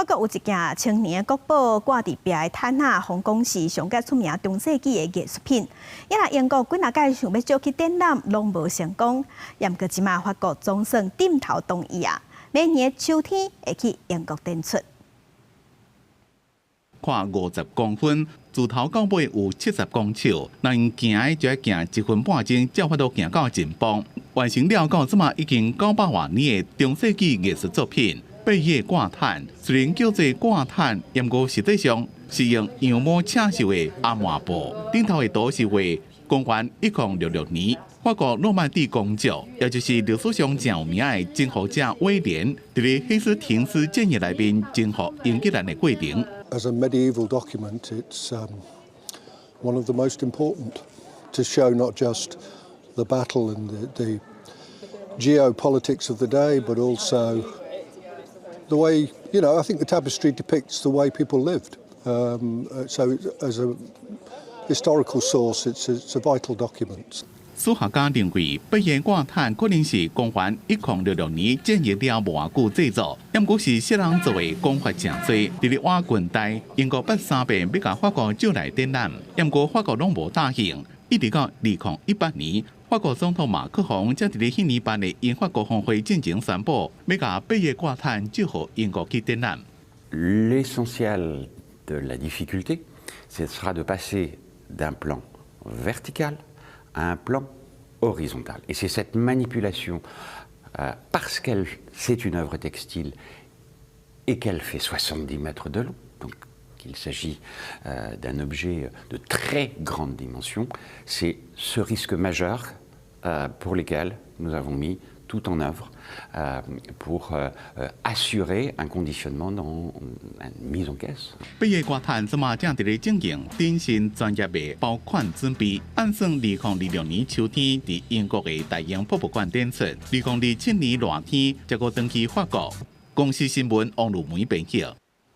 法国有一件青年国宝挂伫壁的毯仔，红讲是上界出名中世纪的艺术品。因为英国几若届想要借去展览，拢无成功。也毋过即马法国总算点头同意啊，明年秋天会去英国展出。跨50公分，自头到尾有70公尺，若因行的就要行1分半钟，才法度行到前方。完成了到即马已经900多年的中世纪艺术作品。 八叶挂毯虽然叫做挂毯，不过实际上是用羊毛刺绣的阿麻布，顶头的图是画公元1066年法国诺曼底公主，也就是历史上真有名的征服者威廉，伫咧希斯廷斯战役内面征服英格兰的过程。As a medieval document, it's one of the most important to show not just the battle and the geopolitics of the day, but also the way, I think the tapestry depicts the way people lived. So as a historical source, it's a vital document. 史学家认为，八叶挂毯可能是公元1066年建立了无偌久制作，也毋过是色人做的讲法真多。伫咧瓦近代，英国8、3遍要甲法国招来展览，也毋过法国拢无答应，一直到2018年。 法国总统马克龙才伫咧迄年办的英法国峰会进行宣布，要甲八叶挂毯借予英国去展览。L'essentiel de la difficulté, ce sera de passer d'un plan vertical à un plan horizontal. Et c'est cette manipulation, parce qu'elle c'est une œuvre textile et qu'elle fait 70 mètres de long, donc qu'il s'agit d'un objet de très grande dimension, c'est ce risque majeur pour lesquels nous avons mis tout en œuvre pour assurer un conditionnement dans une mise en caisse. 八叶挂毯即马正伫咧进行展新专业的包款准备，按算2026年秋天伫英国的大英博物馆展出，2027年热天才个登去法国。公司新闻王如梅编辑。